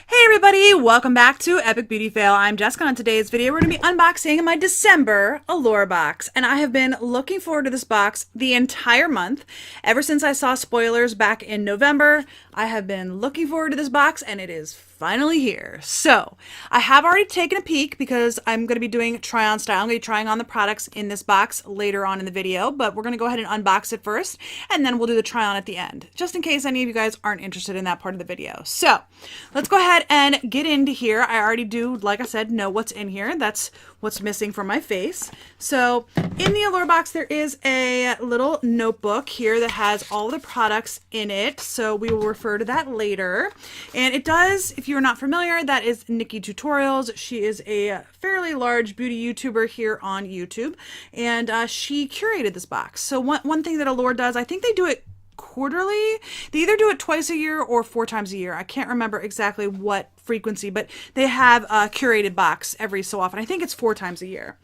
Hey everybody, welcome back to Epic Beauty Fail. I'm Jessica. On today's video, we're going to be unboxing my December Allure box. And I have been looking forward to this box the entire month. Ever since I saw spoilers back in November, I have been looking forward to this box and it is finally here. So I have already taken a peek because I'm going to be doing try on style. I'm going to be trying on the products in this box later on in the video, but we're going to go ahead and unbox it first and then we'll do the try on at the end, just in case any of you guys aren't interested in that part of the video. So let's go ahead and get into here. I already do, like I said, know what's in here. That's what's missing from my face. So in the Allure box, there is a little notebook here that has all the products in it. So we will refer to that later. And it does, if you're not familiar, that is Nikki Tutorials. She is a fairly large beauty YouTuber here on YouTube. And she curated this box. So one thing that Allure does, I think they do it quarterly. They either do it twice a year or 4 times a year. I can't remember exactly what frequency, but they have a curated box every so often. I think it's 4 times a year.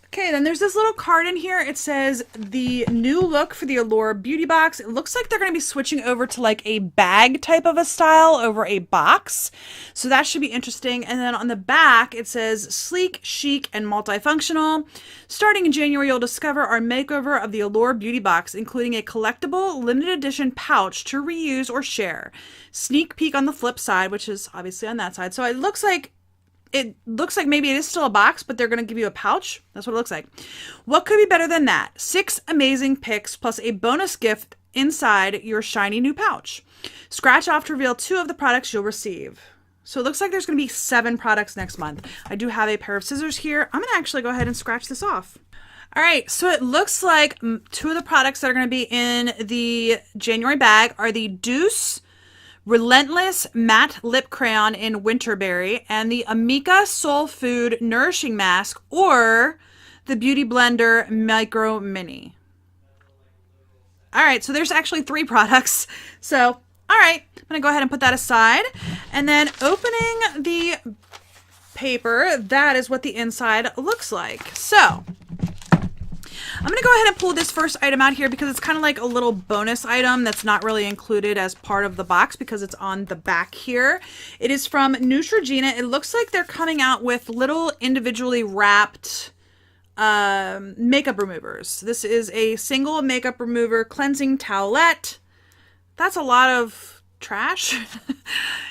Okay, then there's this little card in here. It says the new look for the Allure beauty box. It looks like they're going to be switching over to like a bag type of a style over a box. So that should be interesting. And then on the back, it says sleek, chic, and multifunctional. Starting in January, you'll discover our makeover of the Allure beauty box, including a collectible limited edition pouch to reuse or share. Sneak peek on the flip side, which is obviously on that side. So it looks like maybe it is still a box, but they're going to give you a pouch. That's what it looks like. What could be better than that? 6 amazing picks plus a bonus gift inside your shiny new pouch. Scratch off to reveal 2 of the products you'll receive. So it looks like there's going to be 7 products next month. I do have a pair of scissors here. I'm going to actually go ahead and scratch this off. All right, so it looks like 2 of the products that are going to be in the January bag are the Deuce Relentless Matte Lip Crayon in Winterberry and the Amika Soul Food Nourishing Mask or the Beauty Blender Micro Mini. All right, so there's actually 3 products. So, all right, I'm going to go ahead and put that aside. And then opening the paper, that is what the inside looks like. So I'm going to go ahead and pull this first item out here because it's kind of like a little bonus item that's not really included as part of the box because it's on the back here. It is from Neutrogena. It looks like they're coming out with little individually wrapped makeup removers. This is a single makeup remover cleansing towelette. That's a lot of trash.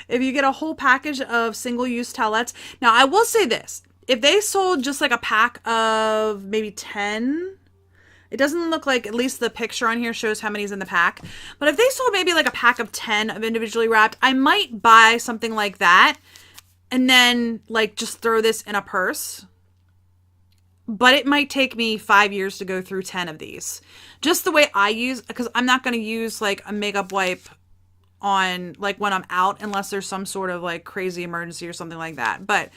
If you get a whole package of single-use towelettes. Now, I will say this. If they sold just like a pack of maybe 10... It doesn't look like, at least the picture on here shows how many's in the pack. But if they sold maybe like a pack of 10 of individually wrapped, I might buy something like that and then like just throw this in a purse. But it might take me 5 years to go through 10 of these. Just the way I use, because I'm not going to use like a makeup wipe on like when I'm out unless there's some sort of like crazy emergency or something like that. But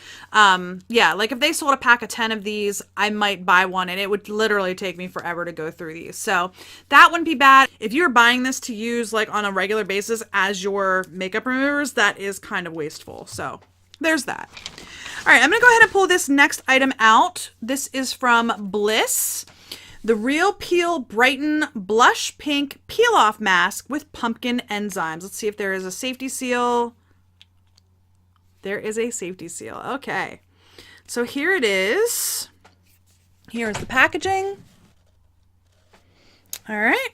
yeah, like if they sold a pack of 10 of these, I might buy one and it would literally take me forever to go through these. So that wouldn't be bad. If you're buying this to use like on a regular basis as your makeup removers, that is kind of wasteful. So there's that. All right, I'm gonna go ahead and pull this next item out. This is from Bliss. The Real Peel Brighten Blush Pink Peel Off Mask with Pumpkin Enzymes. Let's see if there is a safety seal. There is a safety seal. Okay. So here it is. Here's the packaging. All right.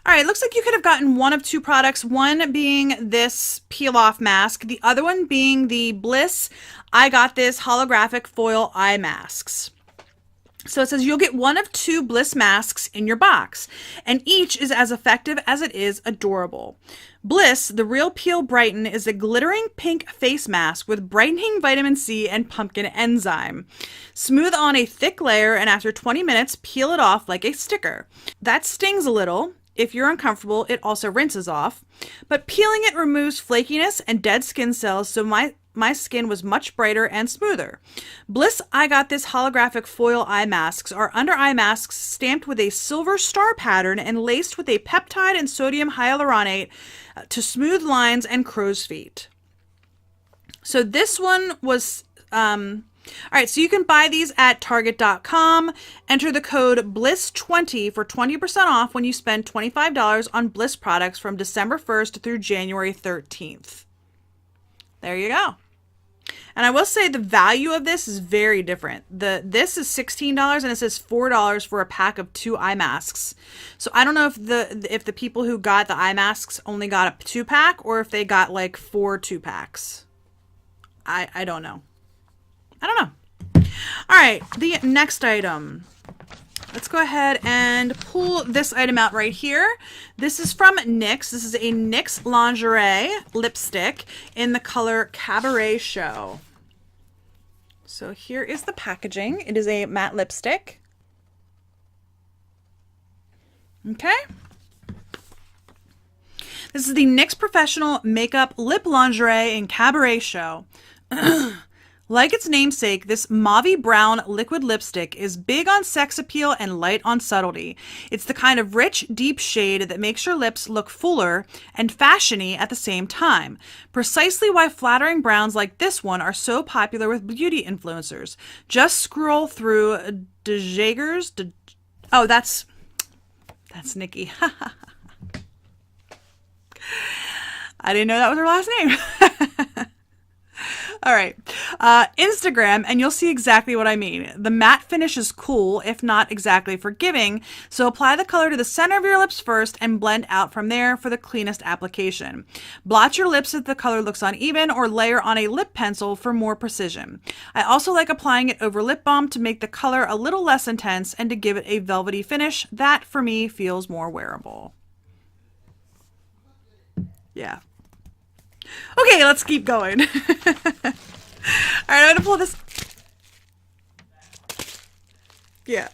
All right, looks like you could have gotten one of 2 products, one being this peel-off mask, the other one being the Bliss I Got This Holographic Foil Eye Masks. So it says you'll get one of 2 Bliss masks in your box, and each is as effective as it is adorable. Bliss, the Real Peel Brighten, is a glittering pink face mask with brightening vitamin C and pumpkin enzyme. Smooth on a thick layer, and after 20 minutes, peel it off like a sticker. That stings a little. If you're uncomfortable, it also rinses off. But peeling it removes flakiness and dead skin cells, so my skin was much brighter and smoother. Bliss I Got This holographic foil eye masks are under eye masks stamped with a silver star pattern and laced with a peptide and sodium hyaluronate to smooth lines and crow's feet. So this one was all right, so you can buy these at Target.com. Enter the code BLISS20 for 20% off when you spend $25 on Bliss products from December 1st through January 13th. There you go. And I will say the value of this is very different. This is $16 and it says $4 for a pack of 2 eye masks. So I don't know if the people who got the eye masks only got a 2-pack or if they got like 4 2-packs. I don't know. I don't know. All right, the next item. Let's go ahead and pull this item out right here. This is from NYX. This is a NYX lingerie lipstick in the color Cabaret Show. So here is the packaging. It is a matte lipstick. Okay. This is the NYX Professional Makeup Lip Lingerie in Cabaret Show. Like its namesake, this mauvey brown liquid lipstick is big on sex appeal and light on subtlety. It's the kind of rich, deep shade that makes your lips look fuller and fashiony at the same time. Precisely why flattering browns like this one are so popular with beauty influencers. Just scroll through De Jager's. Oh, that's Nikki. I didn't know that was her last name. All right, Instagram, and you'll see exactly what I mean. The matte finish is cool, if not exactly forgiving, so apply the color to the center of your lips first and blend out from there for the cleanest application. Blot your lips if the color looks uneven or layer on a lip pencil for more precision. I also like applying it over lip balm to make the color a little less intense and to give it a velvety finish. That, for me, feels more wearable. Yeah. Okay, let's keep going. All right, I'm going to pull this. Yeah,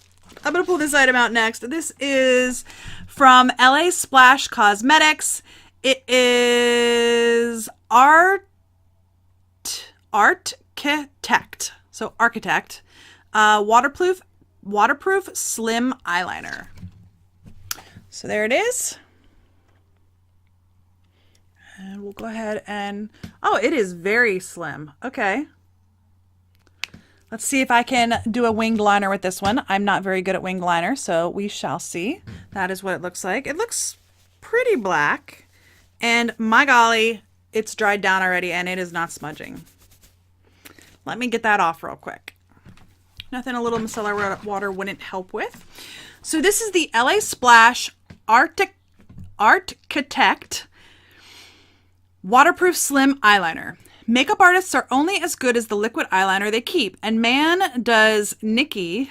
I'm going to pull this item out next. This is from LA Splash Cosmetics. It is Architect. So Architect. Waterproof slim eyeliner. So there it is. And we'll go ahead and, oh, it is very slim. Okay. Let's see if I can do a winged liner with this one. I'm not very good at winged liner, so we shall see. That is what it looks like. It looks pretty black. And my golly, it's dried down already and it is not smudging. Let me get that off real quick. Nothing a little micellar water wouldn't help with. So this is the LA Splash Architect Waterproof Slim Eyeliner. Makeup artists are only as good as the liquid eyeliner they keep, and man, does Nikki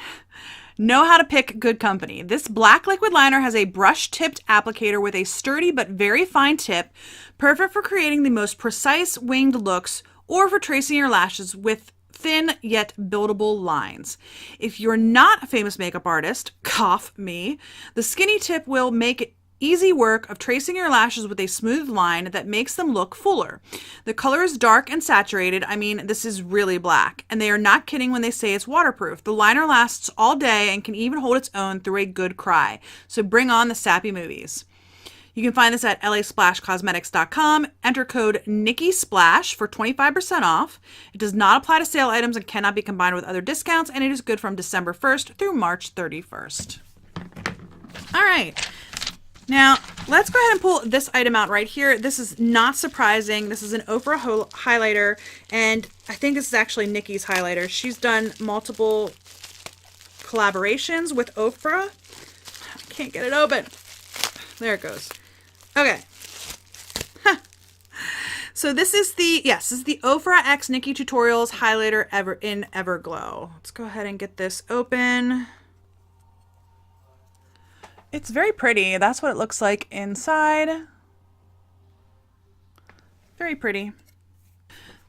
know how to pick good company. This black liquid liner has a brush-tipped applicator with a sturdy but very fine tip, perfect for creating the most precise winged looks or for tracing your lashes with thin yet buildable lines. If you're not a famous makeup artist, cough me, the skinny tip will make it easy work of tracing your lashes with a smooth line that makes them look fuller. The color is dark and saturated. I mean, this is really black. And they are not kidding when they say it's waterproof. The liner lasts all day and can even hold its own through a good cry. So bring on the sappy movies. You can find this at lasplashcosmetics.com. Enter code NIKKISPLASH for 25% off. It does not apply to sale items and cannot be combined with other discounts, and it is good from December 1st through March 31st. All right. Now, let's go ahead and pull this item out right here. This is not surprising. This is an Ofra highlighter, and I think this is actually Nikki's highlighter. She's done multiple collaborations with Ofra. I can't get it open. There it goes. Okay. So this is the, yes, this is the Ofra X Nikki Tutorials highlighter in Everglow. Let's go ahead and get this open. It's very pretty. That's what it looks like inside. Very pretty.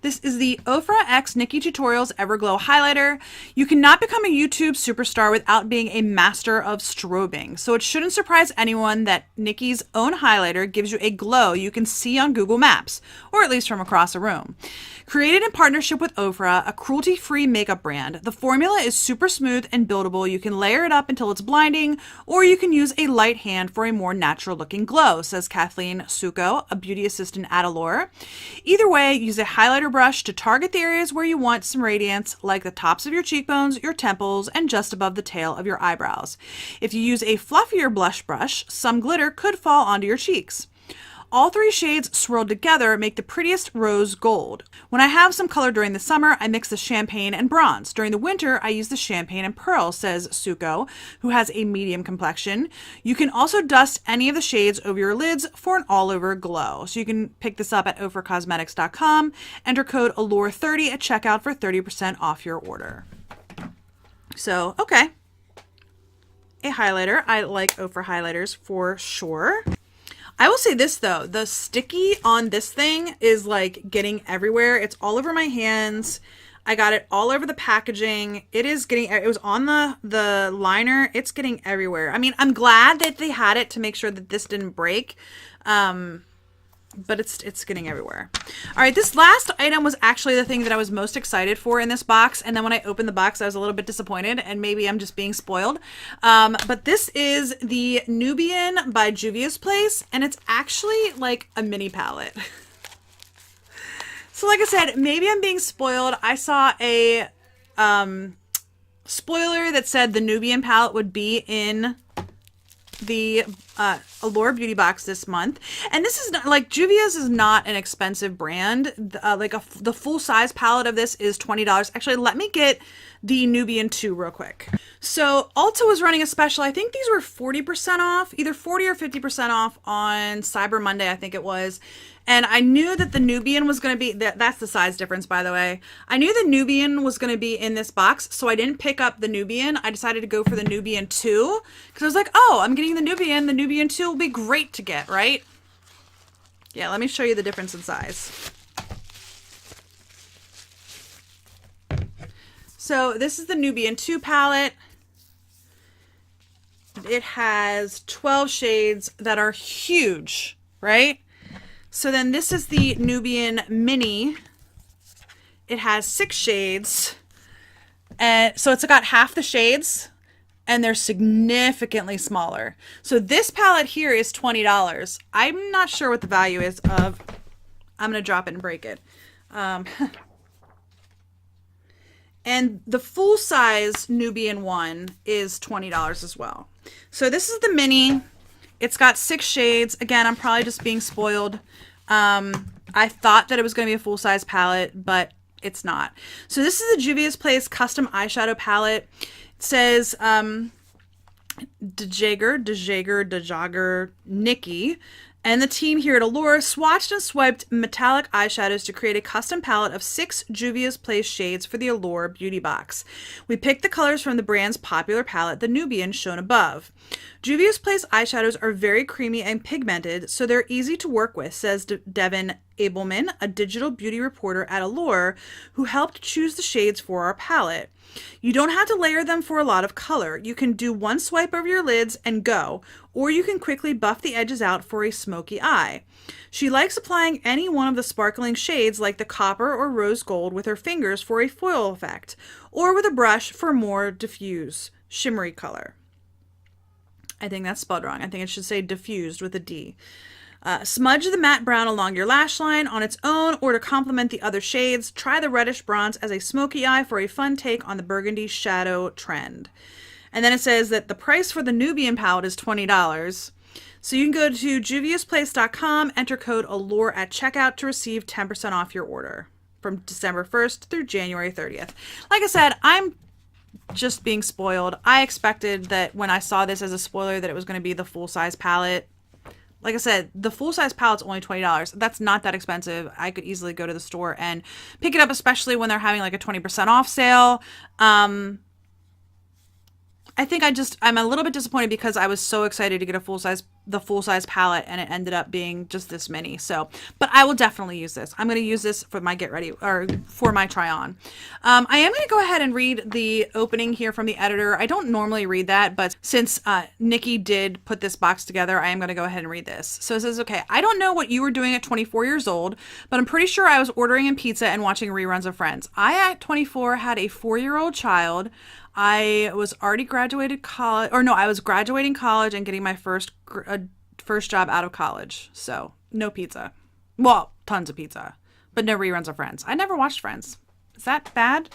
This is the Ofra X Nikki Tutorials Everglow Highlighter. You cannot become a YouTube superstar without being a master of strobing. So it shouldn't surprise anyone that Nikki's own highlighter gives you a glow you can see on Google Maps, or at least from across a room. Created in partnership with Ofra, a cruelty-free makeup brand, the formula is super smooth and buildable. You can layer it up until it's blinding, or you can use a light hand for a more natural-looking glow, says Kathleen Suko, a beauty assistant at Allure. Either way, use a highlighter brush to target the areas where you want some radiance, like the tops of your cheekbones, your temples, and just above the tail of your eyebrows. If you use a fluffier blush brush, some glitter could fall onto your cheeks. All three shades swirled together make the prettiest rose gold. When I have some color during the summer, I mix the champagne and bronze. During the winter, I use the champagne and pearl, says Suko, who has a medium complexion. You can also dust any of the shades over your lids for an all-over glow. So you can pick this up at ofrcosmetics.com. Enter code Allure30 at checkout for 30% off your order. So, okay. A highlighter. I like Ofra highlighters for sure. I will say this though, the sticky on this thing is like getting everywhere. It's all over my hands. I got it all over the packaging. It was on the liner. It's getting everywhere. I mean, I'm glad that they had it to make sure that this didn't break. But it's getting everywhere. All right, this last item was actually the thing that I was most excited for in this box. And then when I opened the box, I was a little bit disappointed, and maybe I'm just being spoiled. But this is the Nubian by Juvia's Place, and it's actually like a mini palette. So like I said, maybe I'm being spoiled. I saw a spoiler that said the Nubian palette would be in the Allure beauty box this month, and this is not like Juvia's is not an expensive brand. The full size palette of this is $20. Actually, let me get the Nubian 2 real quick. So Ulta was running a special. I think these were 40% off, either 40 or 50% off on Cyber Monday, I think it was. And I knew that the Nubian was going to be, that's the size difference, by the way. I knew the Nubian was going to be in this box, so I didn't pick up the Nubian. I decided to go for the Nubian 2, because I was like, oh, I'm getting the Nubian. The Nubian 2 will be great to get, right? Yeah, let me show you the difference in size. So this is the Nubian 2 palette. It has 12 shades that are huge, right? So then this is the Nubian Mini. It has 6 shades. And so it's got half the shades, and they're significantly smaller. So this palette here is $20. I'm not sure what the value is of, I'm going to drop it and break it. And the full size Nubian one is $20 as well. So this is the Mini. It's got 6 shades. Again, I'm probably just being spoiled. I thought that it was going to be a full-size palette, but it's not. So this is the Juvia's Place custom eyeshadow palette. It says DeJager, Nikki, and the team here at Allure swatched and swiped metallic eyeshadows to create a custom palette of 6 Juvia's Place shades for the Allure beauty box. We picked the colors from the brand's popular palette, the Nubian, shown above. Juvia's Place eyeshadows are very creamy and pigmented, so they're easy to work with, says Devin Abelman, a digital beauty reporter at Allure, who helped choose the shades for our palette. You don't have to layer them for a lot of color. You can do one swipe over your lids and go, or you can quickly buff the edges out for a smoky eye. She likes applying any one of the sparkling shades like the copper or rose gold with her fingers for a foil effect, or with a brush for more diffuse, shimmery color. I think that's spelled wrong. I think it should say diffused with a D. Smudge the matte brown along your lash line on its own or to complement the other shades. Try the reddish bronze as a smoky eye for a fun take on the burgundy shadow trend. And then it says that the price for the Nubian palette is $20. So you can go to juviasplace.com, enter code Allure at checkout to receive 10% off your order from December 1st through January 30th. Like I said, I'm just being spoiled. I expected that when I saw this as a spoiler that it was going to be the full-size palette. Like I said, the full-size palette's only $20. That's not that expensive. I could easily go to the store and pick it up, especially when they're having like a 20% off sale. I think I'm a little bit disappointed because I was so excited to get the full-size palette, and it ended up being just this mini. So, but I will definitely use this. I'm going to use this for my get ready or for my try on. I am going to go ahead and read the opening here from the editor. I don't normally read that, but since Nikki did put this box together, I am going to go ahead and read this. So it says, okay, I don't know what you were doing at 24 years old, but I'm pretty sure I was ordering in pizza and watching reruns of Friends. I, at 24, had a 4-year-old child. I was already graduated college, or no, I was graduating college and getting my first job out of college. So no pizza. Well, tons of pizza, but no reruns of Friends. I never watched Friends. Is that bad?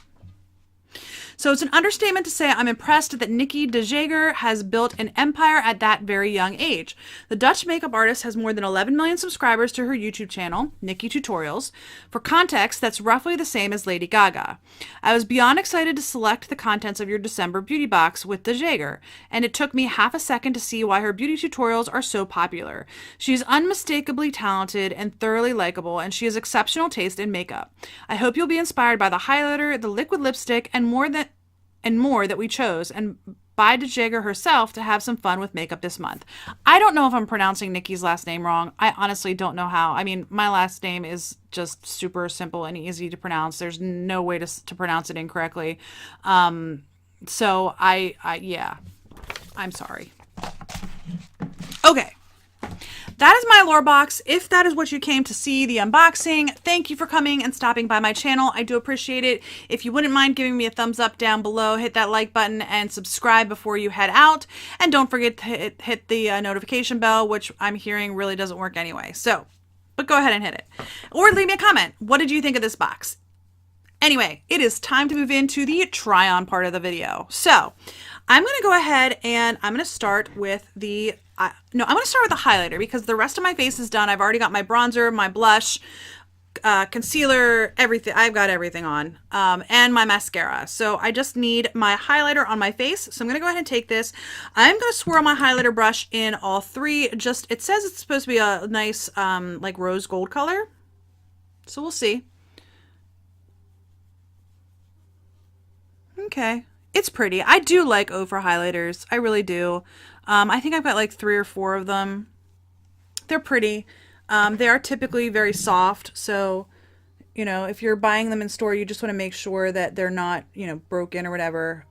So it's an understatement to say I'm impressed that Nikki de Jager has built an empire at that very young age. The Dutch makeup artist has more than 11 million subscribers to her YouTube channel, Nikki Tutorials. For context, that's roughly the same as Lady Gaga. I was beyond excited to select the contents of your December beauty box with de Jager, and it took me half a second to see why her beauty tutorials are so popular. She's unmistakably talented and thoroughly likable, and she has exceptional taste in makeup. I hope you'll be inspired by the highlighter, the liquid lipstick, and more that we chose, and by de Jager herself to have some fun with makeup this month. I don't know if I'm pronouncing Nikki's last name wrong. I honestly don't know how. I mean, my last name is just super simple and easy to pronounce. There's no way to pronounce it incorrectly. So yeah, I'm sorry. Okay. That is my Allure box. If that is what you came to see, the unboxing, thank you for coming and stopping by my channel. I do appreciate it. If you wouldn't mind giving me a thumbs up down below, hit that like button and subscribe before you head out. And don't forget to hit the notification bell, which I'm hearing really doesn't work anyway. So, but go ahead and hit it. Or leave me a comment. What did you think of this box? Anyway, it is time to move into the try-on part of the video. So, I'm going to go ahead and I'm going to start with the I'm going to start with the highlighter because the rest of my face is done. I've already got my bronzer, my blush, concealer, everything. I've got everything on, and my mascara. So I just need my highlighter on my face. So I'm going to go ahead and take this. I'm going to swirl my highlighter brush in all three. It says it's supposed to be a nice, like rose gold color. So we'll see. Okay. It's pretty. I do like Ofra highlighters. I really do. I think I've got like 3 or 4 of them. They're pretty. They are typically very soft. So, you know, if you're buying them in store, you just want to make sure that they're not, you know, broken or whatever.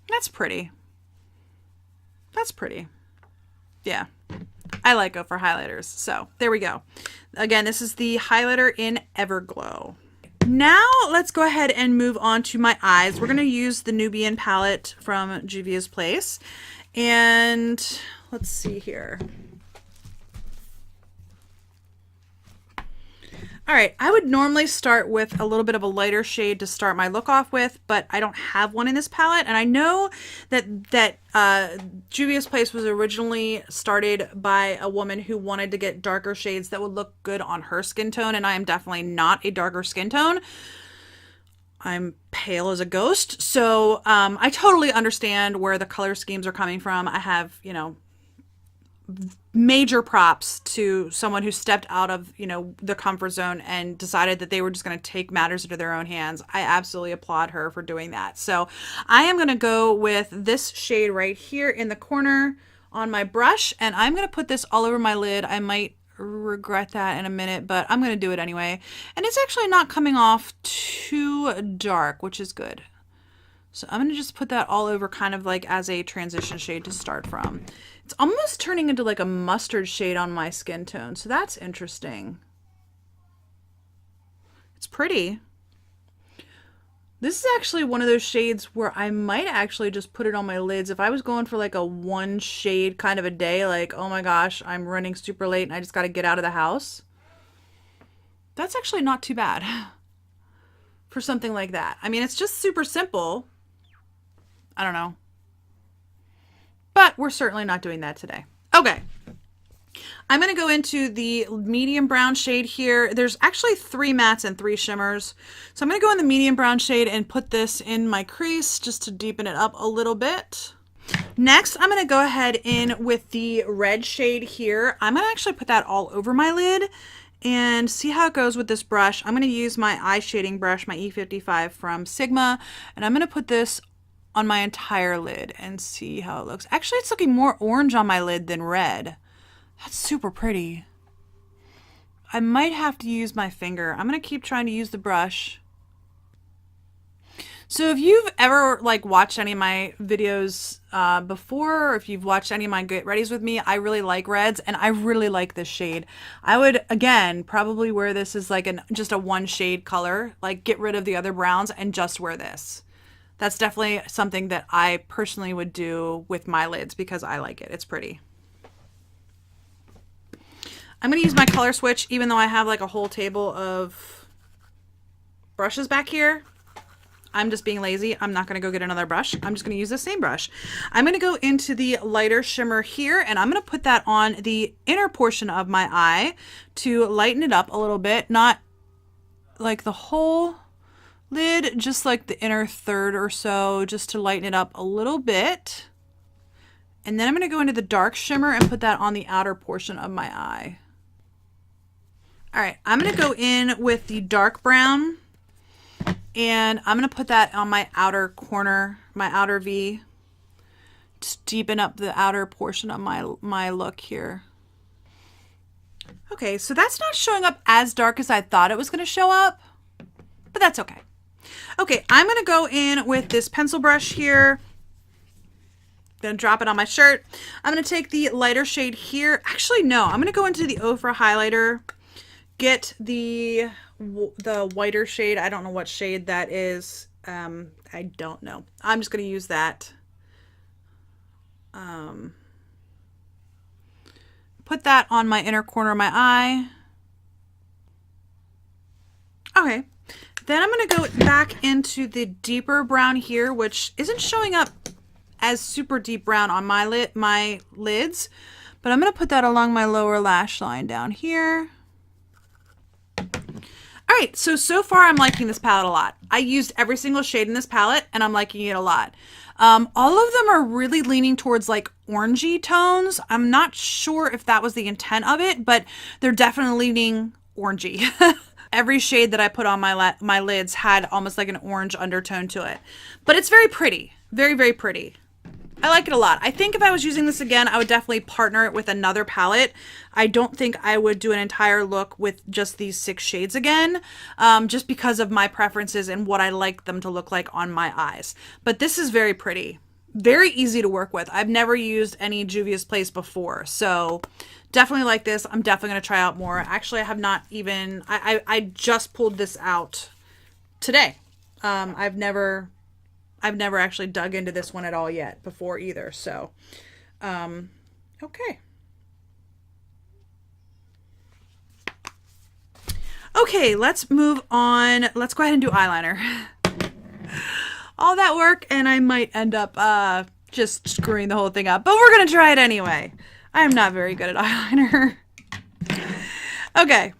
That's pretty. That's pretty. Yeah. I like Ofra highlighters. So there we go. Again, this is the highlighter in Everglow. Now let's go ahead and move on to my eyes. We're going to use the Nubian palette from Juvia's Place. And let's see here. All right, I would normally start with a little bit of a lighter shade to start my look off with, but I don't have one in this palette. And I know that Juvia's Place was originally started by a woman who wanted to get darker shades that would look good on her skin tone, and I am definitely not a darker skin tone. I'm pale as a ghost, so I totally understand where the color schemes are coming from. I have, you know, major props to someone who stepped out of, you know, the comfort zone and decided that they were just going to take matters into their own hands. I absolutely applaud her for doing that. So I am going to go with this shade right here in the corner on my brush, and I'm going to put this all over my lid. I might regret that in a minute, but I'm going to do it anyway. And it's actually not coming off too dark, which is good. So I'm going to just put that all over kind of like as a transition shade to start from. It's almost turning into like a mustard shade on my skin tone. So that's interesting. It's pretty. This is actually one of those shades where I might actually just put it on my lids. If I was going for like a one shade kind of a day, like, oh my gosh, I'm running super late and I just got to get out of the house. That's actually not too bad for something like that. I mean, it's just super simple. I don't know. But we're certainly not doing that today. Okay. I'm going to go into the medium brown shade here. There's actually 3 mattes and 3 shimmers. So I'm going to go in the medium brown shade and put this in my crease just to deepen it up a little bit. Next, I'm going to go ahead in with the red shade here. I'm going to actually put that all over my lid and see how it goes with this brush. I'm going to use my eye shading brush, my E55 from Sigma, and I'm going to put this on my entire lid and see how it looks. Actually, it's looking more orange on my lid than red. That's super pretty. I might have to use my finger. I'm going to keep trying to use the brush. So if you've ever like watched any of my videos before, or if you've watched any of my get readies with me, I really like reds and I really like this shade. I would, again, probably wear this as like just a one shade color, like get rid of the other browns and just wear this. That's definitely something that I personally would do with my lids because I like it. It's pretty. I'm going to use my color switch even though I have like a whole table of brushes back here. I'm just being lazy. I'm not going to go get another brush. I'm just going to use the same brush. I'm going to go into the lighter shimmer here, and I'm going to put that on the inner portion of my eye to lighten it up a little bit. Not like the whole lid, just like the inner third or so, just to lighten it up a little bit. And then I'm going to go into the dark shimmer and put that on the outer portion of my eye. All right, I'm going to go in with the dark brown, and I'm going to put that on my outer corner, my outer V, to deepen up the outer portion of my look here. Okay, so that's not showing up as dark as I thought it was going to show up, but that's okay. Okay, I'm going to go in with this pencil brush here. Gonna drop it on my shirt. I'm going to take the lighter shade here. Actually, no, I'm going to go into the Ofra highlighter, get the whiter shade. I don't know what shade that is. I don't know. I'm just going to use that. Put that on my inner corner of my eye. Okay. Then I'm going to go back into the deeper brown here, which isn't showing up as super deep brown on my lids, but I'm going to put that along my lower lash line down here. All right, so far I'm liking this palette a lot. I used every single shade in this palette and I'm liking it a lot. All of them are really leaning towards like orangey tones. I'm not sure if that was the intent of it, but they're definitely leaning orangey. Every shade that I put on my lids had almost like an orange undertone to it, but it's very pretty. Very, very pretty. I like it a lot. I think if I was using this again, I would definitely partner it with another palette. I don't think I would do an entire look with just these 6 shades again, just because of my preferences and what I like them to look like on my eyes. But this is very pretty. Very easy to work with. I've never used any Juvia's Place before, so definitely like this. I'm definitely going to try out more. Actually, I have not even... I just pulled this out today. I've never actually dug into this one at all yet before either. So, okay. Okay, let's move on. Let's go ahead and do eyeliner. All that work, and I might end up just screwing the whole thing up, but we're going to try it anyway. I am not very good at eyeliner. Okay.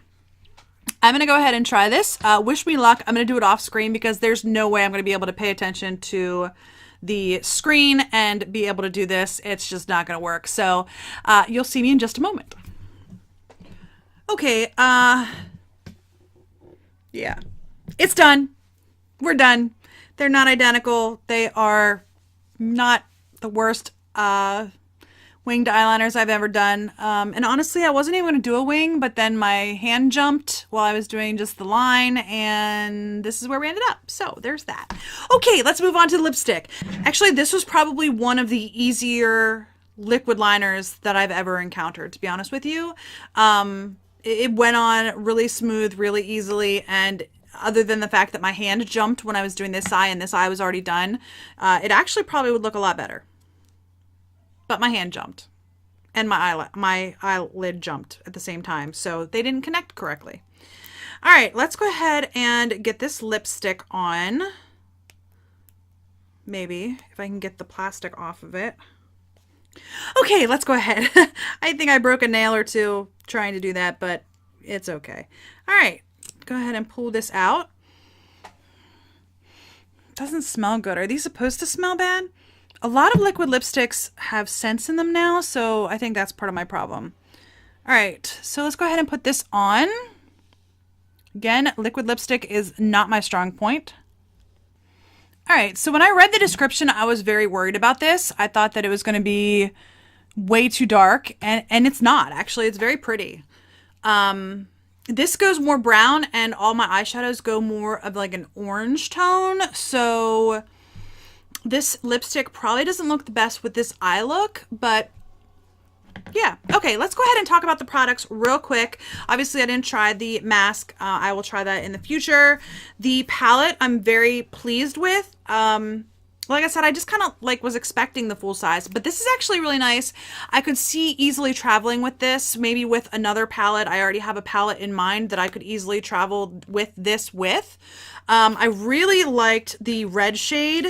I'm going to go ahead and try this. Wish me luck. I'm going to do it off screen because there's no way I'm going to be able to pay attention to the screen and be able to do this. It's just not going to work. So you'll see me in just a moment. Okay. Yeah. It's done. We're done. They're not identical. They are not the worst winged eyeliners I've ever done. And honestly, I wasn't even going to do a wing, but then my hand jumped while I was doing just the line, and this is where we ended up. So there's that. Okay, let's move on to the lipstick. Actually, this was probably one of the easier liquid liners that I've ever encountered, to be honest with you. It went on really smooth, really easily, and other than the fact that my hand jumped when I was doing this eye and this eye was already done, it actually probably would look a lot better. But my hand jumped and my eyelid jumped at the same time, so they didn't connect correctly. All right, let's go ahead and get this lipstick on. Maybe if I can get the plastic off of it. Okay, let's go ahead. I think I broke a nail or two trying to do that, but it's okay. All right, go ahead and pull this out. Doesn't smell good. Are these supposed to smell bad? A lot of liquid lipsticks have scents in them now, so I think that's part of my problem. All right, so let's go ahead and put this on. Again, liquid lipstick is not my strong point. All right, so when I read the description, I was very worried about this. I thought that it was going to be way too dark, and it's not. Actually, it's very pretty. This goes more brown, and all my eyeshadows go more of like an orange tone, so this lipstick probably doesn't look the best with this eye look, but yeah. Okay, let's go ahead and talk about the products real quick. Obviously, I didn't try the mask. I will try that in the future. The palette, I'm very pleased with. like I said, I just kind of like was expecting the full size, but this is actually really nice. I could see easily traveling with this, maybe with another palette. I already have a palette in mind that I could easily travel with this with. I really liked the red shade.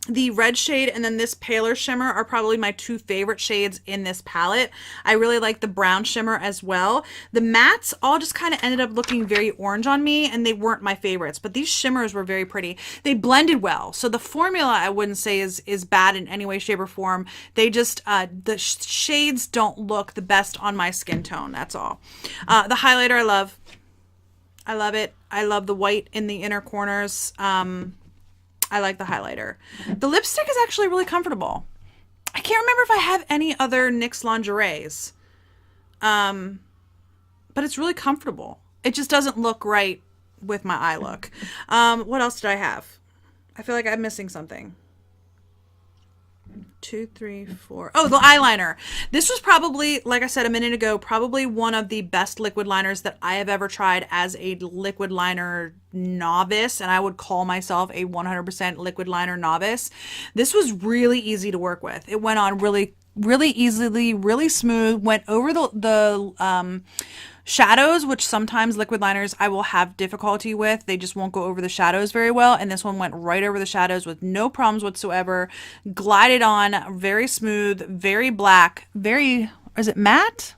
The red shade and then this paler shimmer are probably my two favorite shades in this palette. I really like the brown shimmer as well. The mattes all just kind of ended up looking very orange on me, and they weren't my favorites, but these shimmers were very pretty. They blended well. So the formula I wouldn't say is bad in any way, shape, or form. They just, the shades don't look the best on my skin tone. That's all. The highlighter I love. I love it. I love the white in the inner corners. I like the highlighter. The lipstick is actually really comfortable. I can't remember if I have any other NYX lingeries. But it's really comfortable. It just doesn't look right with my eye look. What else did I have? I feel like I'm missing something. 2, 3, 4. Oh, the eyeliner. This was probably, like I said a minute ago, probably one of the best liquid liners that I have ever tried as a liquid liner novice, and I would call myself a 100% liquid liner novice. This was really easy to work with. It went on really easily, really smooth, went over the shadows, which sometimes liquid liners I will have difficulty with. They just won't go over the shadows very well. And this one went right over the shadows with no problems whatsoever. Glided on, very smooth, very black, very, is it matte?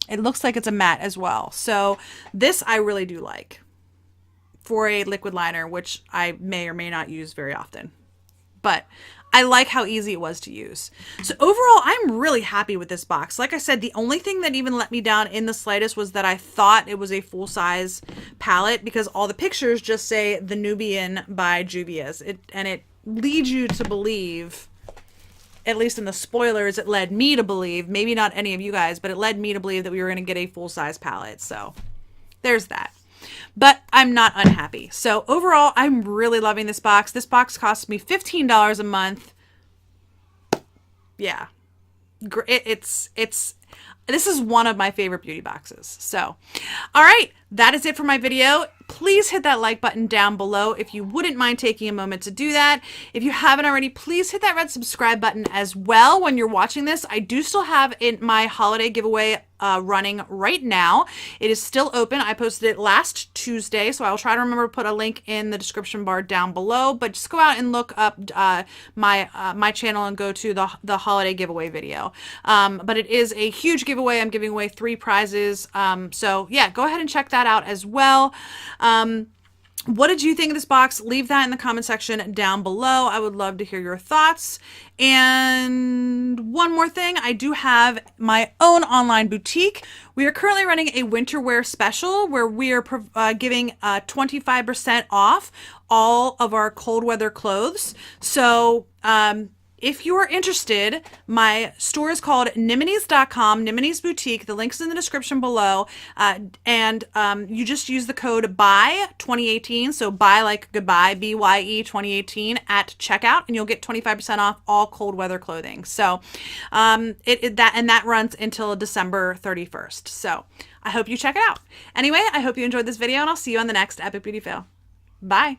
It looks like it's a matte as well. So this I really do like for a liquid liner, which I may or may not use very often. But I like how easy it was to use. So overall, I'm really happy with this box. Like I said, the only thing that even let me down in the slightest was that I thought it was a full-size palette because all the pictures just say The Nubian by Juvia's. And it leads you to believe, at least in the spoilers, it led me to believe, maybe not any of you guys, but it led me to believe that we were going to get a full-size palette. So there's that. But I'm not unhappy. So overall, I'm really loving this box. This box cost me $15 a month. Yeah. This is one of my favorite beauty boxes. So, all right, that is it for my video. Please hit that like button down below if you wouldn't mind taking a moment to do that. If you haven't already, please hit that red subscribe button as well when you're watching this. I do still have my holiday giveaway running right now. It is still open. I posted it last Tuesday, so I'll try to remember to put a link in the description bar down below, but just go out and look up my channel and go to the holiday giveaway video. But it is a huge giveaway. I'm giving away 3 prizes. So yeah, go ahead and check that out as well. What did you think of this box? Leave that in the comment section down below. I would love to hear your thoughts. And one more thing, I do have my own online boutique. We are currently running a winter wear special where we are giving 25% off all of our cold weather clothes. So, if you are interested, my store is called Niminis.com, Niminis Boutique. The link's in the description below. You just use the code BYE2018, so buy like goodbye, BYE 2018 at checkout, and you'll get 25% off all cold weather clothing. So that runs until December 31st. So I hope you check it out. Anyway, I hope you enjoyed this video, and I'll see you on the next Epic Beauty Fail. Bye.